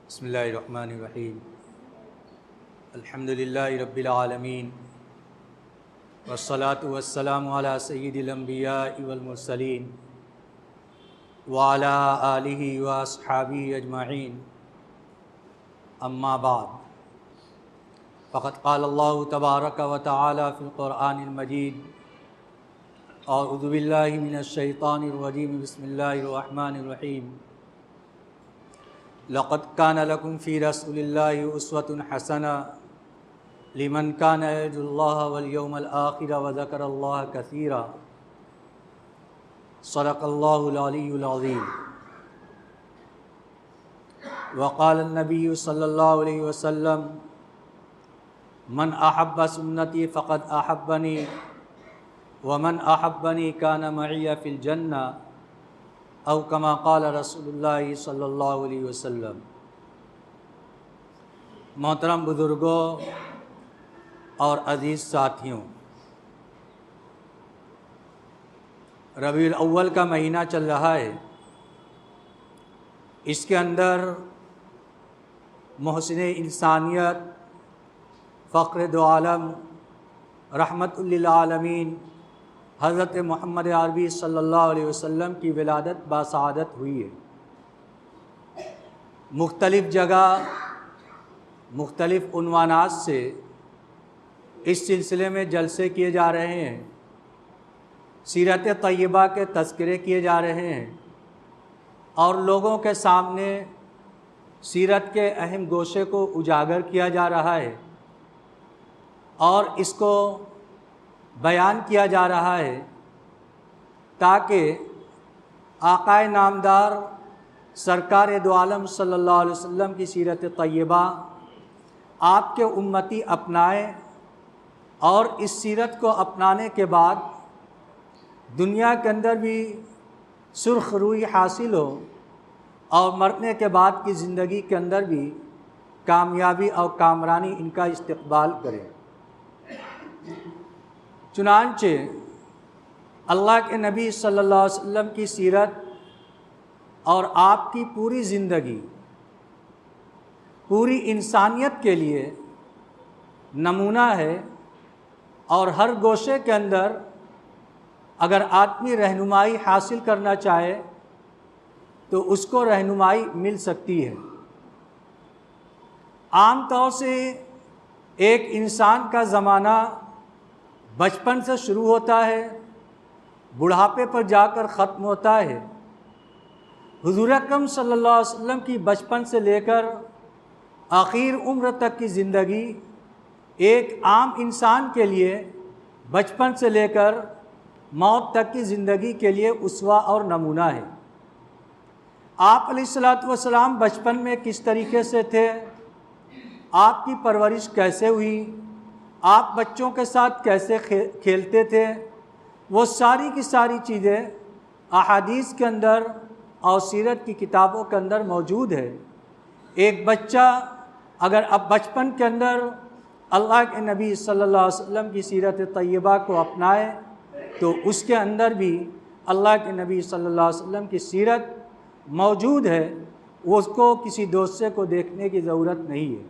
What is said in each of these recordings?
بسم اللہ الرحمن الرحیم الحمد للہ رب العالمین والصلاة والسلام علی سید الانبیاء والمرسلین وعلی آلہ واصحابہ اجمعین اما بعد فقد قال اللہ تبارک و تعالی فی القرآن المجید اعوذ باللہ من الشیطان الرجیم بسم اللہ الرحمن الرحیم لقد كان لكم في رسول الله أسوة حسنة لمن كان يرجو الله واليوم الآخر وذكر الله كثيرا صدق الله العلي العظيم. وقال النبي صلى الله عليه وسلم من أحب سنتي فقد أحبني ومن أحبني كان معي في الجنة او کما قال رسول اللہ صلی اللہ علیہ وسلم. محترم بزرگوں اور عزیز ساتھیوں، ربیع الاول کا مہینہ چل رہا ہے. اس کے اندر محسن انسانیت، فخر دو عالم، رحمت للعالمین حضرت محمد عربی صلی اللہ علیہ وسلم کی ولادت باسعادت ہوئی ہے. مختلف جگہ مختلف عنوانات سے اس سلسلے میں جلسے کیے جا رہے ہیں، سیرت طیبہ کے تذکرے کیے جا رہے ہیں اور لوگوں کے سامنے سیرت کے اہم گوشے کو اجاگر کیا جا رہا ہے اور اس کو بیان کیا جا رہا ہے تاکہ آقا نامدار سرکار دو عالم صلی اللہ علیہ وسلم کی سیرت طیبہ آپ کے امتی اپنائیں اور اس سیرت کو اپنانے کے بعد دنیا کے اندر بھی سرخ روئی حاصل ہو اور مرنے کے بعد کی زندگی کے اندر بھی کامیابی اور کامرانی ان کا استقبال کرے. چنانچہ اللہ کے نبی صلی اللہ علیہ وسلم کی سیرت اور آپ کی پوری زندگی پوری انسانیت کے لیے نمونہ ہے اور ہر گوشے کے اندر اگر آدمی رہنمائی حاصل کرنا چاہے تو اس کو رہنمائی مل سکتی ہے. عام طور سے ایک انسان کا زمانہ بچپن سے شروع ہوتا ہے، بڑھاپے پر جا کر ختم ہوتا ہے. حضور اکرم صلی اللہ علیہ وسلم کی بچپن سے لے کر آخر عمر تک کی زندگی ایک عام انسان کے لیے بچپن سے لے کر موت تک کی زندگی کے لیے اسوہ اور نمونہ ہے. آپ علیہ الصلوۃ والسلام بچپن میں کس طریقے سے تھے، آپ کی پرورش کیسے ہوئی، آپ بچوں کے ساتھ کیسے کھیلتے تھے، وہ ساری کی ساری چیزیں احادیث کے اندر اور سیرت کی کتابوں کے اندر موجود ہے. ایک بچہ اگر اب بچپن کے اندر اللہ کے نبی صلی اللہ علیہ وسلم کی سیرت طیبہ کو اپنائے تو اس کے اندر بھی اللہ کے نبی صلی اللہ علیہ وسلم کی سیرت موجود ہے، وہ اس کو کسی دوسرے کو دیکھنے کی ضرورت نہیں ہے.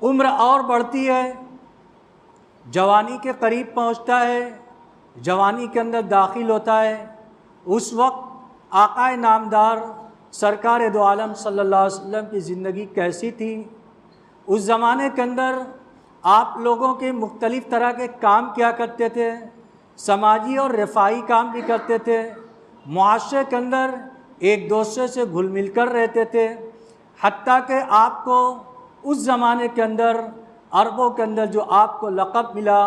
عمر اور بڑھتی ہے، جوانی کے قریب پہنچتا ہے، جوانی کے اندر داخل ہوتا ہے. اس وقت آقا نامدار سرکار دو عالم صلی اللہ علیہ وسلم کی زندگی کیسی تھی؟ اس زمانے کے اندر آپ لوگوں کے مختلف طرح کے کام کیا کرتے تھے، سماجی اور رفاہی کام بھی کرتے تھے، معاشرے کے اندر ایک دوسرے سے گھل مل کر رہتے تھے. حتیٰ کہ آپ کو اس زمانے کے اندر عربوں کے اندر جو آپ کو لقب ملا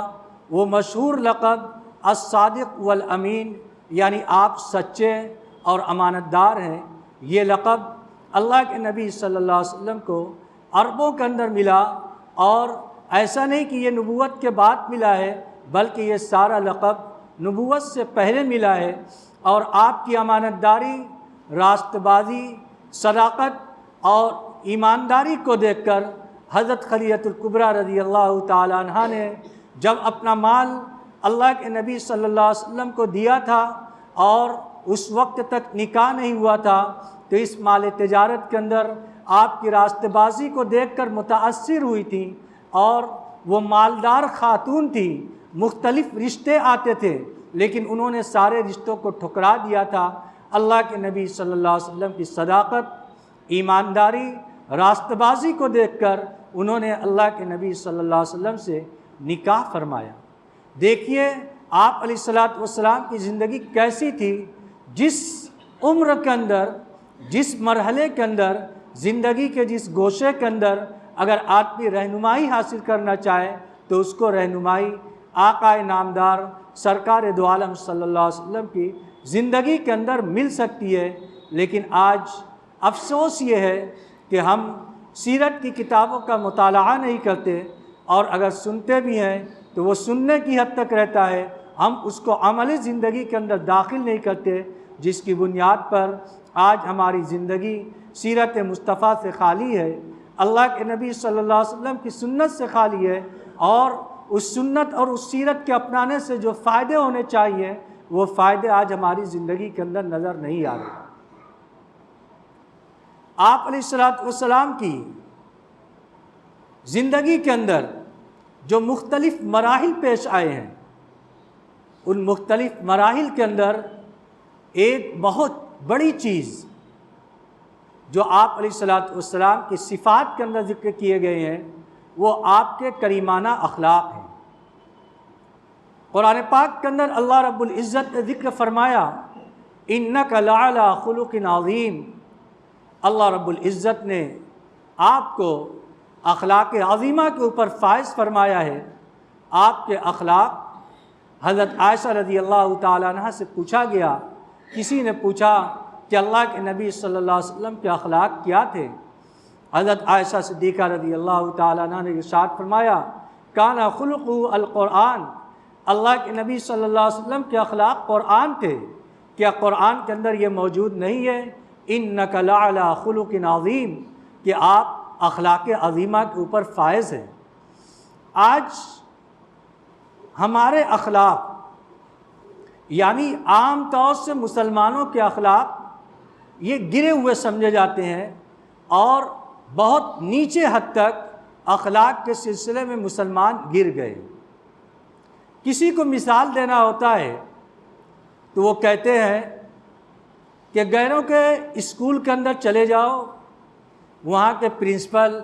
وہ مشہور لقب الصادق والامین، یعنی آپ سچے اور امانت دار ہیں. یہ لقب اللہ کے نبی صلی اللہ علیہ وسلم کو عربوں کے اندر ملا اور ایسا نہیں کہ یہ نبوت کے بعد ملا ہے بلکہ یہ سارا لقب نبوت سے پہلے ملا ہے. اور آپ کی امانت داری، راست بازی، صداقت اور ایمانداری کو دیکھ کر حضرت خدیجہ الکبریٰ رضی اللہ تعالی عنہا نے جب اپنا مال اللہ کے نبی صلی اللہ علیہ وسلم کو دیا تھا اور اس وقت تک نکاح نہیں ہوا تھا تو اس مال تجارت کے اندر آپ کی راستہ بازی کو دیکھ کر متاثر ہوئی تھیں، اور وہ مالدار خاتون تھی، مختلف رشتے آتے تھے لیکن انہوں نے سارے رشتوں کو ٹھکرا دیا تھا۔ اللہ کے نبی صلی اللہ علیہ وسلم کی صداقت، ایمانداری، راستہ بازی کو دیکھ کر انہوں نے اللہ کے نبی صلی اللہ علیہ وسلم سے نکاح فرمایا۔ دیکھیے آپ علیہ الصلوۃ والسلام کی زندگی کیسی تھی، جس عمر کے اندر، جس مرحلے کے اندر، زندگی کے جس گوشے کے اندر اگر آدمی رہنمائی حاصل کرنا چاہے تو اس کو رہنمائی آقا نامدار سرکار دو عالم صلی اللہ علیہ وسلم کی زندگی کے اندر مل سکتی ہے۔ لیکن آج افسوس یہ ہے کہ ہم سیرت کی کتابوں کا مطالعہ نہیں کرتے، اور اگر سنتے بھی ہیں تو وہ سننے کی حد تک رہتا ہے، ہم اس کو عملی زندگی کے اندر داخل نہیں کرتے، جس کی بنیاد پر آج ہماری زندگی سیرت مصطفیٰ سے خالی ہے، اللہ کے نبی صلی اللہ علیہ وسلم کی سنت سے خالی ہے، اور اس سنت اور اس سیرت کے اپنانے سے جو فائدے ہونے چاہیے وہ فائدے آج ہماری زندگی کے اندر نظر نہیں آ رہے۔ آپ علیہ الصلوۃ والسلام کی زندگی کے اندر جو مختلف مراحل پیش آئے ہیں، ان مختلف مراحل کے اندر ایک بہت بڑی چیز جو آپ علیہ الصلوۃ والسلام کی صفات کے اندر ذکر کیے گئے ہیں وہ آپ کے کریمانہ اخلاق ہیں۔ قرآن پاک کے اندر اللہ رب العزت نے ذکر فرمایا انک لعلی خلق عظیم، اللہ رب العزت نے آپ کو اخلاق عظیمہ کے اوپر فائز فرمایا ہے۔ آپ کے اخلاق، حضرت عائشہ رضی اللہ تعالیٰ عنہ سے پوچھا گیا، کسی نے پوچھا کہ اللہ کے نبی صلی اللہ علیہ وسلم کے اخلاق کیا تھے؟ حضرت عائشہ صدیقہ رضی اللہ تعالیٰ عنہ نے ارشاد فرمایا کان خلقہ القرآن، اللہ کے نبی صلی اللہ علیہ وسلم کے اخلاق قرآن تھے۔ کیا قرآن کے اندر یہ موجود نہیں ہے انک لعلی خلق عظیم، کہ آپ اخلاق عظیمہ کے اوپر فائز ہیں؟ آج ہمارے اخلاق، یعنی عام طور سے مسلمانوں کے اخلاق یہ گرے ہوئے سمجھے جاتے ہیں، اور بہت نیچے حد تک اخلاق کے سلسلے میں مسلمان گر گئے۔ کسی کو مثال دینا ہوتا ہے تو وہ کہتے ہیں کہ غیروں کے اسکول کے اندر چلے جاؤ، وہاں کے پرنسپل،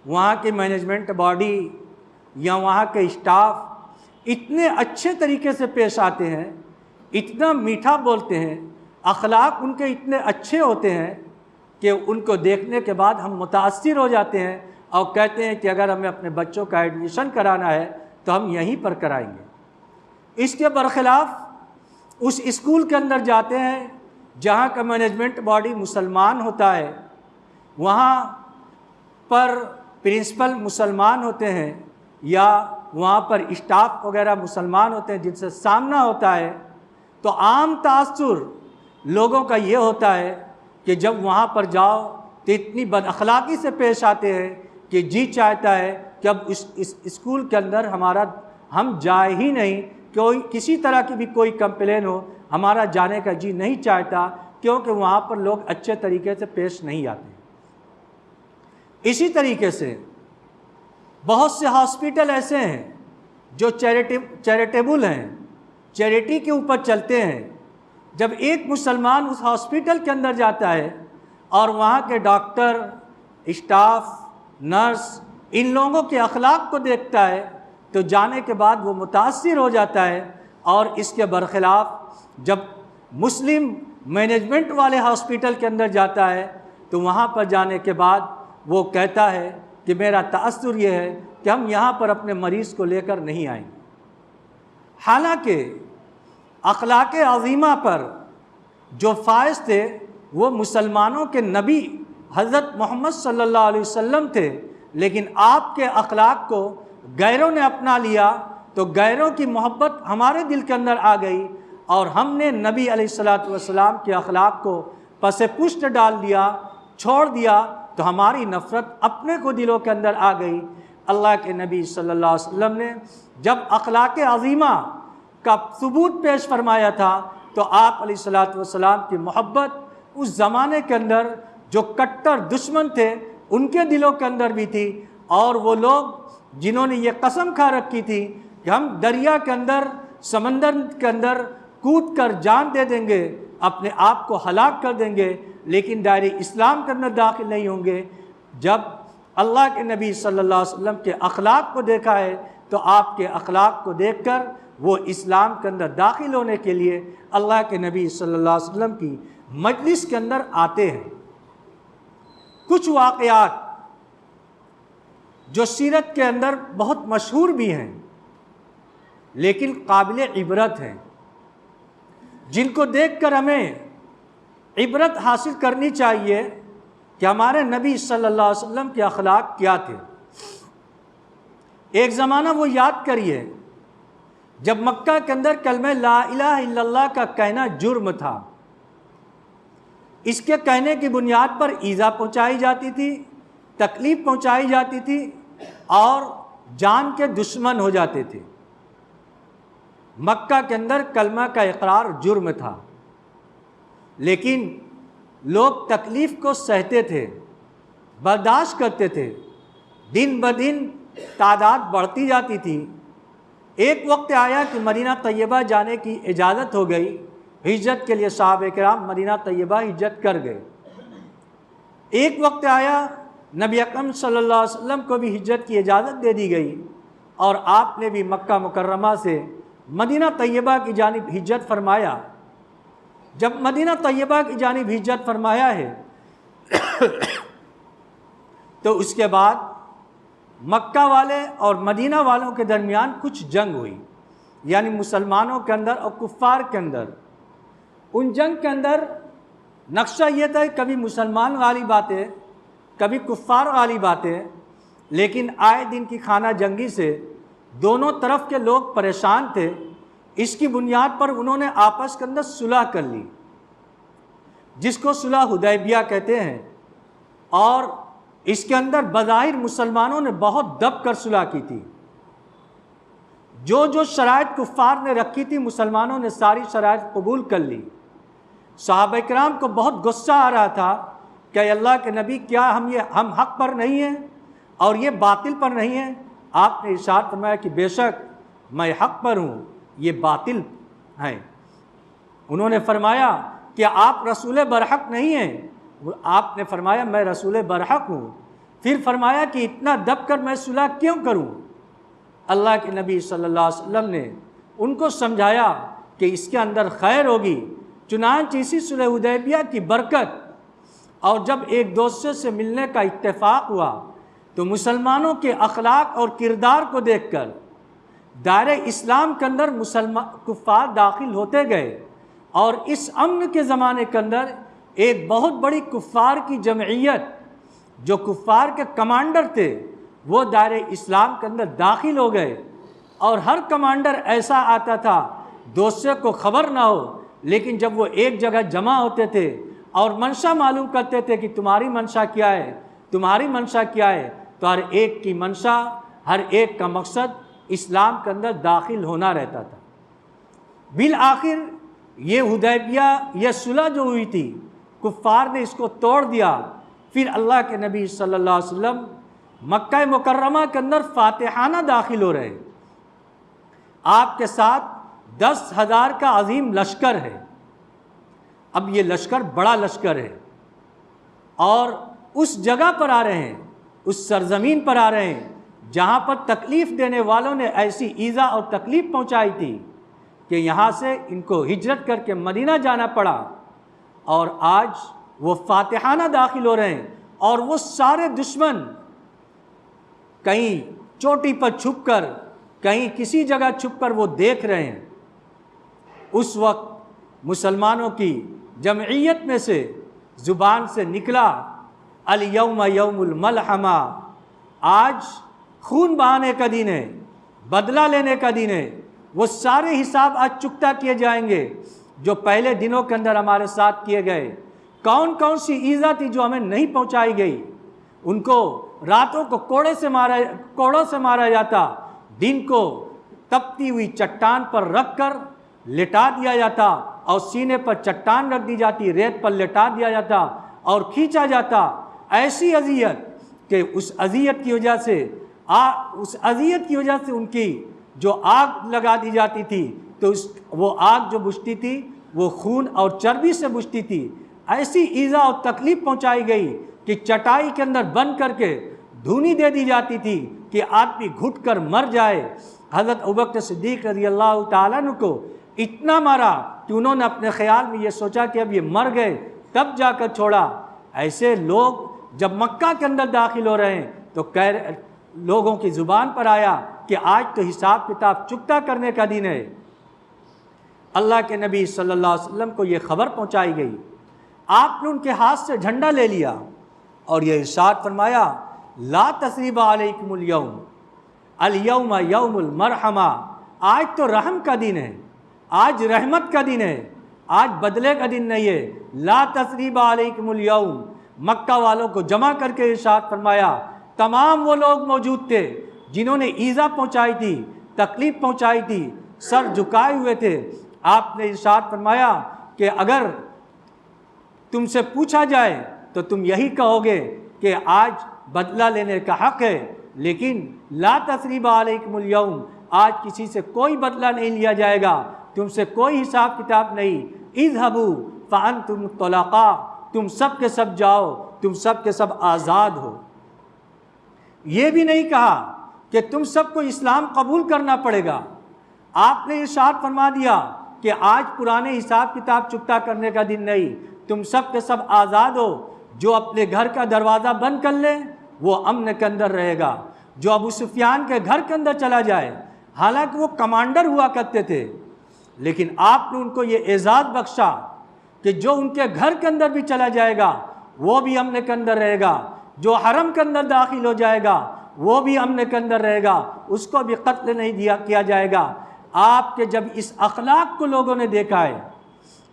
وہاں کی مینجمنٹ باڈی یا وہاں کے اسٹاف اتنے اچھے طریقے سے پیش آتے ہیں، اتنا میٹھا بولتے ہیں، اخلاق ان کے اتنے اچھے ہوتے ہیں کہ ان کو دیکھنے کے بعد ہم متاثر ہو جاتے ہیں اور کہتے ہیں کہ اگر ہمیں اپنے بچوں کا ایڈمیشن کرانا ہے تو ہم یہیں پر کرائیں گے۔ اس کے برخلاف اس اسکول کے اندر جاتے ہیں جہاں کا مینجمنٹ باڈی مسلمان ہوتا ہے، وہاں پر پرنسپل مسلمان ہوتے ہیں یا وہاں پر اسٹاف وغیرہ مسلمان ہوتے ہیں جن سے سامنا ہوتا ہے، تو عام تاثر لوگوں کا یہ ہوتا ہے کہ جب وہاں پر جاؤ تو اتنی بد اخلاقی سے پیش آتے ہیں کہ جی چاہتا ہے کہ اب اس اسکول کے اندر ہم جائے ہی نہیں، کوئی کسی طرح کی بھی کوئی کمپلین ہو ہمارا جانے کا جی نہیں چاہتا، کیونکہ وہاں پر لوگ اچھے طریقے سے پیش نہیں آتے۔ اسی طریقے سے بہت سے ہاسپٹل ایسے ہیں جو چیریٹیبل ہیں، چیریٹی کے اوپر چلتے ہیں۔ جب ایک مسلمان اس ہاسپٹل کے اندر جاتا ہے اور وہاں کے ڈاکٹر، اسٹاف، نرس ان لوگوں کے اخلاق کو دیکھتا ہے تو جانے کے بعد وہ متاثر ہو جاتا ہے، اور اس کے برخلاف جب مسلم مینجمنٹ والے ہاسپٹل کے اندر جاتا ہے تو وہاں پر جانے کے بعد وہ کہتا ہے کہ میرا تأثر یہ ہے کہ ہم یہاں پر اپنے مریض کو لے کر نہیں آئیں گے۔ حالانکہ اخلاق عظیمہ پر جو فائز تھے وہ مسلمانوں کے نبی حضرت محمد صلی اللہ علیہ وسلم تھے، لیکن آپ کے اخلاق کو غیروں نے اپنا لیا تو غیروں کی محبت ہمارے دل کے اندر آ گئی، اور ہم نے نبی علیہ الصلوۃ والسلام کے اخلاق کو پس پشت ڈال دیا، چھوڑ دیا، تو ہماری نفرت اپنے کو دلوں کے اندر آ گئی۔ اللہ کے نبی صلی اللہ علیہ وسلم نے جب اخلاق عظیمہ کا ثبوت پیش فرمایا تھا تو آپ علیہ الصلوۃ والسلام کی محبت اس زمانے کے اندر جو کٹر دشمن تھے ان کے دلوں کے اندر بھی تھی، اور وہ لوگ جنہوں نے یہ قسم کھا رکھی تھی کہ ہم دریا کے اندر، سمندر کے اندر کود کر جان دے دیں گے، اپنے آپ کو ہلاک کر دیں گے، لیکن دائرہ اسلام کے اندر داخل نہیں ہوں گے، جب اللہ کے نبی صلی اللہ علیہ وسلم کے اخلاق کو دیکھا ہے تو آپ کے اخلاق کو دیکھ کر وہ اسلام کے اندر داخل ہونے کے لیے اللہ کے نبی صلی اللہ علیہ وسلم کی مجلس کے اندر آتے ہیں۔ کچھ واقعات جو سیرت کے اندر بہت مشہور بھی ہیں لیکن قابل عبرت ہیں، جن کو دیکھ کر ہمیں عبرت حاصل کرنی چاہیے کہ ہمارے نبی صلی اللہ علیہ وسلم کے اخلاق کیا تھے۔ ایک زمانہ وہ یاد کریے جب مکہ کے اندر کلمہ لا الہ الا اللہ کا کہنا جرم تھا، اس کے کہنے کی بنیاد پر ایذا پہنچائی جاتی تھی، تکلیف پہنچائی جاتی تھی اور جان کے دشمن ہو جاتے تھے۔ مکہ کے اندر کلمہ کا اقرار جرم تھا، لیکن لوگ تکلیف کو سہتے تھے، برداشت کرتے تھے، دن بدن تعداد بڑھتی جاتی تھی۔ ایک وقت آیا کہ مدینہ طیبہ جانے کی اجازت ہو گئی، ہجرت کے لیے صحابہ کرام مدینہ طیبہ ہجرت کر گئے۔ ایک وقت آیا نبی اکرم صلی اللہ علیہ وسلم کو بھی ہجرت کی اجازت دے دی گئی، اور آپ نے بھی مکہ مکرمہ سے مدینہ طیبہ کی جانب ہجرت فرمایا۔ جب مدینہ طیبہ کی جانب ہجرت فرمایا ہے تو اس کے بعد مکہ والے اور مدینہ والوں کے درمیان کچھ جنگ ہوئی، یعنی مسلمانوں کے اندر اور کفار کے اندر۔ ان جنگ کے اندر نقشہ یہ تھا کہ کبھی مسلمان غالب آتے، کبھی کفار غالب آتے، لیکن آئے دن کی خانہ جنگی سے دونوں طرف کے لوگ پریشان تھے۔ اس کی بنیاد پر انہوں نے آپس کے اندر صلح کر لی، جس کو صلح حدیبیہ کہتے ہیں، اور اس کے اندر بظاہر مسلمانوں نے بہت دب کر صلح کی تھی۔ جو شرائط کفار نے رکھی تھی مسلمانوں نے ساری شرائط قبول کر لی۔ صحابہ کرام کو بہت غصہ آ رہا تھا کہ اے اللہ کے نبی، کیا ہم حق پر نہیں ہیں اور یہ باطل پر نہیں ہیں؟ آپ نے ارشاد فرمایا کہ بے شک میں حق پر ہوں، یہ باطل ہیں۔ انہوں نے فرمایا کہ آپ رسول برحق نہیں ہیں؟ آپ نے فرمایا میں رسول برحق ہوں۔ پھر فرمایا کہ اتنا دب کر میں صلح کیوں کروں؟ اللہ کے نبی صلی اللہ علیہ وسلم نے ان کو سمجھایا کہ اس کے اندر خیر ہوگی۔ چنانچہ اسی صلح حدیبیہ کی برکت اور جب ایک دوسرے سے ملنے کا اتفاق ہوا تو مسلمانوں کے اخلاق اور کردار کو دیکھ کر دائرہ اسلام کے اندر کفار داخل ہوتے گئے، اور اس امن کے زمانے کے اندر ایک بہت بڑی کفار کی جمعیت، جو کفار کے کمانڈر تھے، وہ دائرہ اسلام کے اندر داخل ہو گئے۔ اور ہر کمانڈر ایسا آتا تھا دوسرے کو خبر نہ ہو، لیکن جب وہ ایک جگہ جمع ہوتے تھے اور منشا معلوم کرتے تھے کہ تمہاری منشا کیا ہے، تمہاری منشا کیا ہے، تو ہر ایک کی منشا، ہر ایک کا مقصد اسلام کے اندر داخل ہونا رہتا تھا۔ بالآخر یہ حدیبیہ، یہ صلح جو ہوئی تھی، کفار نے اس کو توڑ دیا۔ پھر اللہ کے نبی صلی اللہ علیہ وسلم مکہ مکرمہ کے اندر فاتحانہ داخل ہو رہے، آپ کے ساتھ 10,000 کا عظیم لشکر ہے۔ اب یہ لشکر بڑا لشکر ہے، اور اس جگہ پر آ رہے ہیں، اس سرزمین پر آ رہے ہیں جہاں پر تکلیف دینے والوں نے ایسی ایذا اور تکلیف پہنچائی تھی کہ یہاں سے ان کو ہجرت کر کے مدینہ جانا پڑا، اور آج وہ فاتحانہ داخل ہو رہے ہیں، اور وہ سارے دشمن کہیں چوٹی پر چھپ کر، کہیں کسی جگہ چھپ کر وہ دیکھ رہے ہیں۔ اس وقت مسلمانوں کی جمعیت میں سے زبان سے نکلا الیوم یوم الملحمہ، آج خون بہانے کا دن ہے، بدلہ لینے کا دن ہے۔ وہ سارے حساب آج چکتا کیے جائیں گے جو پہلے دنوں کے اندر ہمارے ساتھ کیے گئے۔ کون کون سی ایذا تھی جو ہمیں نہیں پہنچائی گئی؟ ان کو راتوں کو کوڑوں سے مارا جاتا، دن کو تپتی ہوئی چٹان پر رکھ کر لٹا دیا جاتا، اور سینے پر چٹان رکھ دی جاتی، ریت پر لٹا دیا جاتا، اور کھینچا جاتا، ایسی اذیت کہ اس اذیت کی وجہ سے ان کی جو آگ لگا دی جاتی تھی تو وہ آگ جو بجھتی تھی وہ خون اور چربی سے بجھتی تھی۔ ایسی ایذا اور تکلیف پہنچائی گئی کہ چٹائی کے اندر بند کر کے دھونی دے دی جاتی تھی کہ آدمی گھٹ کر مر جائے۔ حضرت ابوبکر صدیق رضی اللہ تعالیٰ عنہ کو اتنا مارا کہ انہوں نے اپنے خیال میں یہ سوچا کہ اب یہ مر گئے، تب جا کر چھوڑا۔ ایسے لوگ جب مکہ کے اندر داخل ہو رہے ہیں تو لوگوں کی زبان پر آیا کہ آج تو حساب کتاب چکتا کرنے کا دن ہے۔ اللہ کے نبی صلی اللہ علیہ وسلم کو یہ خبر پہنچائی گئی، آپ نے ان کے ہاتھ سے جھنڈا لے لیا اور یہ ارشاد فرمایا لا تثریب علیکم اليوم، الیوم یوم المرحمہ، آج تو رحم کا دن ہے، آج رحمت کا دن ہے، آج بدلے کا دن نہیں ہے۔ لا تثریب علیکم اليوم، مکہ والوں کو جمع کر کے ارشاد فرمایا، تمام وہ لوگ موجود تھے جنہوں نے ایذا پہنچائی تھی، تکلیف پہنچائی تھی، سر جھکائے ہوئے تھے۔ آپ نے ارشاد فرمایا کہ اگر تم سے پوچھا جائے تو تم یہی کہو گے کہ آج بدلہ لینے کا حق ہے، لیکن لا تثریب علیکم اليوم، آج کسی سے کوئی بدلہ نہیں لیا جائے گا، تم سے کوئی حساب کتاب نہیں۔ اذهبوا فانتم طلقاء، تم سب کے سب جاؤ، تم سب کے سب آزاد ہو۔ یہ بھی نہیں کہا کہ تم سب کو اسلام قبول کرنا پڑے گا، آپ نے ارشاد فرما دیا کہ آج پرانے حساب کتاب چکتا کرنے کا دن نہیں، تم سب کے سب آزاد ہو۔ جو اپنے گھر کا دروازہ بند کر لے وہ امن کے اندر رہے گا، جو ابو سفیان کے گھر کے اندر چلا جائے، حالانکہ وہ کمانڈر ہوا کرتے تھے، لیکن آپ نے ان کو یہ اعزاز بخشا کہ جو ان کے گھر کے اندر بھی چلا جائے گا وہ بھی امن کے اندر رہے گا، جو حرم کے اندر داخل ہو جائے گا وہ بھی امن کے اندر رہے گا، اس کو بھی قتل نہیں کیا جائے گا۔ آپ کے جب اس اخلاق کو لوگوں نے دیکھا ہے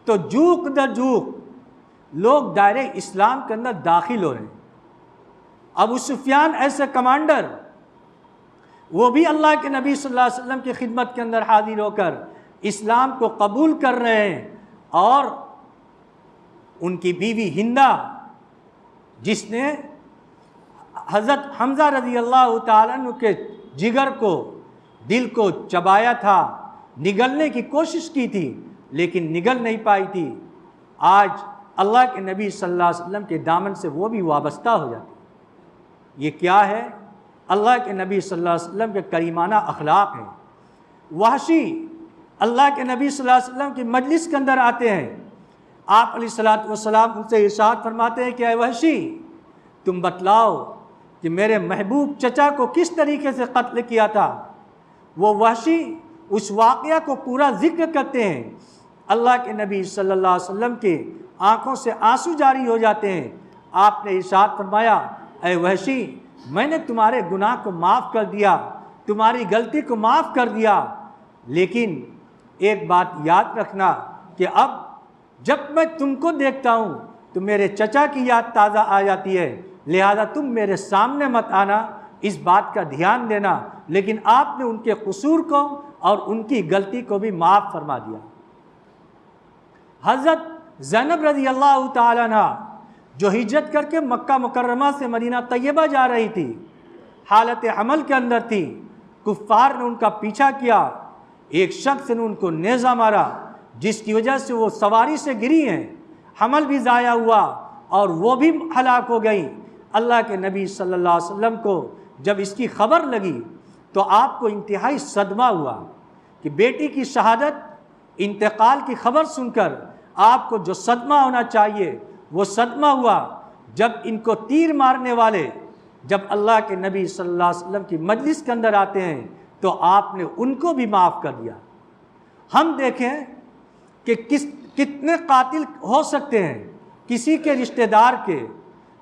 تو جوق در جوق لوگ دائرہ اسلام کے اندر داخل ہو رہے ہیں۔ ابو سفیان ایسے کمانڈر، وہ بھی اللہ کے نبی صلی اللہ علیہ وسلم کی خدمت کے اندر حاضر ہو کر اسلام کو قبول کر رہے ہیں، اور ان کی بیوی ہندہ جس نے حضرت حمزہ رضی اللہ تعالیٰ عنہ کے جگر کو، دل کو چبایا تھا، نگلنے کی کوشش کی تھی لیکن نگل نہیں پائی تھی، آج اللہ کے نبی صلی اللہ علیہ وسلم کے دامن سے وہ بھی وابستہ ہو جاتی۔ یہ کیا ہے؟ اللہ کے نبی صلی اللہ علیہ وسلم کے کریمانہ اخلاق ہیں۔ وحشی اللہ کے نبی صلی اللہ علیہ وسلم کی مجلس کے اندر آتے ہیں، آپ علیہ الصلوۃ والسلام ان سے ارشاد فرماتے ہیں کہ اے وحشی، تم بتلاؤ کہ میرے محبوب چچا کو کس طریقے سے قتل کیا تھا۔ وہ وحشی اس واقعہ کو پورا ذکر کرتے ہیں، اللہ کے نبی صلی اللہ علیہ وسلم کی آنکھوں سے آنسو جاری ہو جاتے ہیں۔ آپ نے ارشاد فرمایا اے وحشی، میں نے تمہارے گناہ کو معاف کر دیا، تمہاری غلطی کو معاف کر دیا، لیکن ایک بات یاد رکھنا کہ اب جب میں تم کو دیکھتا ہوں تو میرے چچا کی یاد تازہ آ جاتی ہے، لہذا تم میرے سامنے مت آنا، اس بات کا دھیان دینا۔ لیکن آپ نے ان کے قصور کو اور ان کی غلطی کو بھی معاف فرما دیا۔ حضرت زینب رضی اللہ تعالیٰ عنہ جو ہجرت کر کے مکہ مکرمہ سے مدینہ طیبہ جا رہی تھی، حالت حمل کے اندر تھی، کفار نے ان کا پیچھا کیا، ایک شخص نے ان کو نیزہ مارا جس کی وجہ سے وہ سواری سے گری ہیں، حمل بھی ضائع ہوا اور وہ بھی ہلاک ہو گئی۔ اللہ کے نبی صلی اللہ علیہ وسلم کو جب اس کی خبر لگی تو آپ کو انتہائی صدمہ ہوا کہ بیٹی کی شہادت، انتقال کی خبر سن کر آپ کو جو صدمہ ہونا چاہیے وہ صدمہ ہوا۔ جب ان کو تیر مارنے والے جب اللہ کے نبی صلی اللہ علیہ وسلم کی مجلس کے اندر آتے ہیں تو آپ نے ان کو بھی معاف کر دیا۔ ہم دیکھیں کہ کتنے قاتل ہو سکتے ہیں، کسی کے رشتہ دار کے،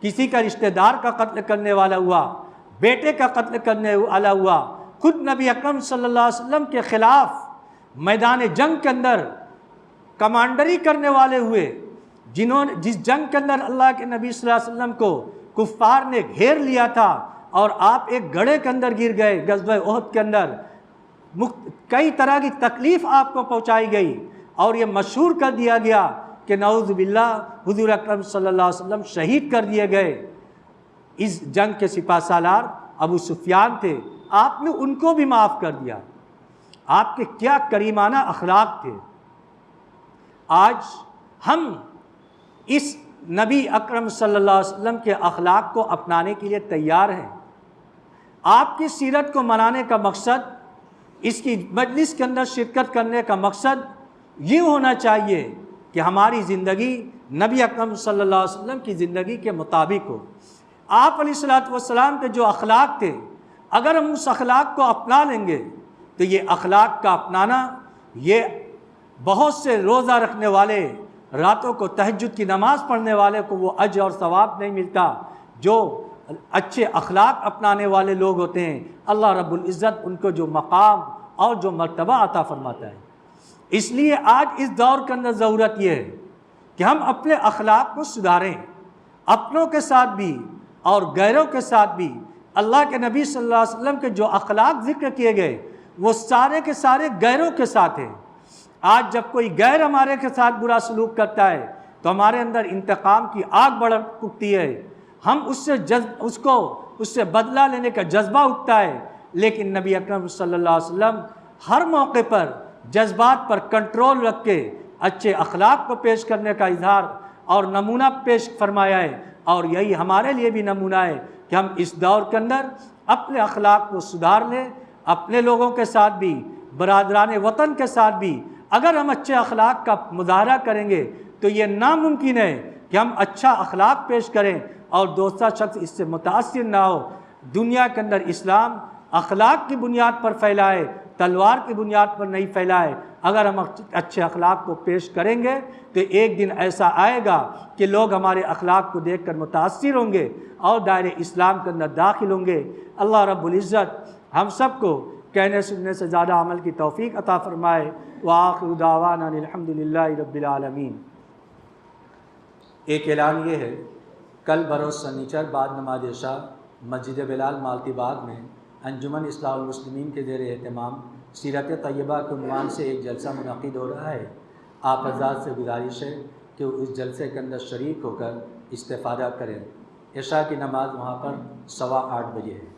کسی کا رشتہ دار کا قتل کرنے والا ہوا، بیٹے کا قتل کرنے والا ہوا، خود نبی اکرم صلی اللہ علیہ وسلم کے خلاف میدان جنگ کے اندر کمانڈری کرنے والے ہوئے، جس جنگ کے اندر اللہ کے نبی صلی اللہ علیہ وسلم کو کفار نے گھیر لیا تھا اور آپ ایک گڑھے کے اندر گر گئے۔ غزوہ احد کے اندر کئی طرح کی تکلیف آپ کو پہنچائی گئی اور یہ مشہور کر دیا گیا کہ نعوذ باللہ حضور اکرم صلی اللہ علیہ وسلم شہید کر دیے گئے، اس جنگ کے سپہ سالار ابو سفیان تھے، آپ نے ان کو بھی معاف کر دیا۔ آپ کے کیا کریمانہ اخلاق تھے۔ آج ہم اس نبی اکرم صلی اللہ علیہ وسلم کے اخلاق کو اپنانے کے لیے تیار ہیں۔ آپ کی سیرت کو منانے کا مقصد، اس کی مجلس کے اندر شرکت کرنے کا مقصد یہ ہونا چاہیے کہ ہماری زندگی نبی اکرم صلی اللہ علیہ وسلم کی زندگی کے مطابق ہو۔ آپ علیہ الصلوۃ والسلام کے جو اخلاق تھے، اگر ہم اس اخلاق کو اپنا لیں گے تو یہ اخلاق کا اپنانا، یہ بہت سے روزہ رکھنے والے، راتوں کو تہجد کی نماز پڑھنے والے کو وہ اجر اور ثواب نہیں ملتا جو اچھے اخلاق اپنانے والے لوگ ہوتے ہیں۔ اللہ رب العزت ان کو جو مقام اور جو مرتبہ عطا فرماتا ہے۔ اس لیے آج اس دور کے اندر ضرورت یہ ہے کہ ہم اپنے اخلاق کو سدھاریں، اپنوں کے ساتھ بھی اور غیروں کے ساتھ بھی۔ اللہ کے نبی صلی اللہ علیہ وسلم کے جو اخلاق ذکر کیے گئے وہ سارے کے سارے غیروں کے ساتھ ہیں۔ آج جب کوئی غیر ہمارے کے ساتھ برا سلوک کرتا ہے تو ہمارے اندر انتقام کی آگ بھڑک اٹھتی ہے، ہم اس سے بدلہ لینے کا جذبہ اٹھتا ہے۔ لیکن نبی اکرم صلی اللہ علیہ وسلم ہر موقع پر جذبات پر کنٹرول رکھ کے اچھے اخلاق کو پیش کرنے کا اظہار اور نمونہ پیش فرمایا ہے، اور یہی ہمارے لیے بھی نمونہ ہے کہ ہم اس دور کے اندر اپنے اخلاق کو سدھار لیں۔ اپنے لوگوں کے ساتھ بھی، برادران وطن کے ساتھ بھی اگر ہم اچھے اخلاق کا مظاہرہ کریں گے تو یہ ناممکن ہے کہ ہم اچھا اخلاق پیش کریں اور دوسرا شخص اس سے متاثر نہ ہو۔ دنیا کے اندر اسلام اخلاق کی بنیاد پر پھیلا ہے، تلوار کی بنیاد پر نہیں پھیلا ہے۔ اگر ہم اچھے اخلاق کو پیش کریں گے تو ایک دن ایسا آئے گا کہ لوگ ہمارے اخلاق کو دیکھ کر متاثر ہوں گے اور دائرہ اسلام کے اندر داخل ہوں گے۔ اللہ رب العزت ہم سب کو کہنے سننے سے زیادہ عمل کی توفیق عطا فرمائے۔ وآخر دعوانا الحمدللہ رب العالمین۔ ایک اعلان یہ ہے، کل بروز سنیچر بعد نماز عشاء مسجد بلال مالتی باغ میں انجمن اصلاح المسلمین کے زیر اہتمام سیرت طیبہ کے عنوان سے ایک جلسہ منعقد ہو رہا ہے۔ آپ حضرات سے گزارش ہے کہ اس جلسے کے اندر شریک ہو کر استفادہ کریں۔ عشاء کی نماز وہاں پر 8:15 بجے ہے۔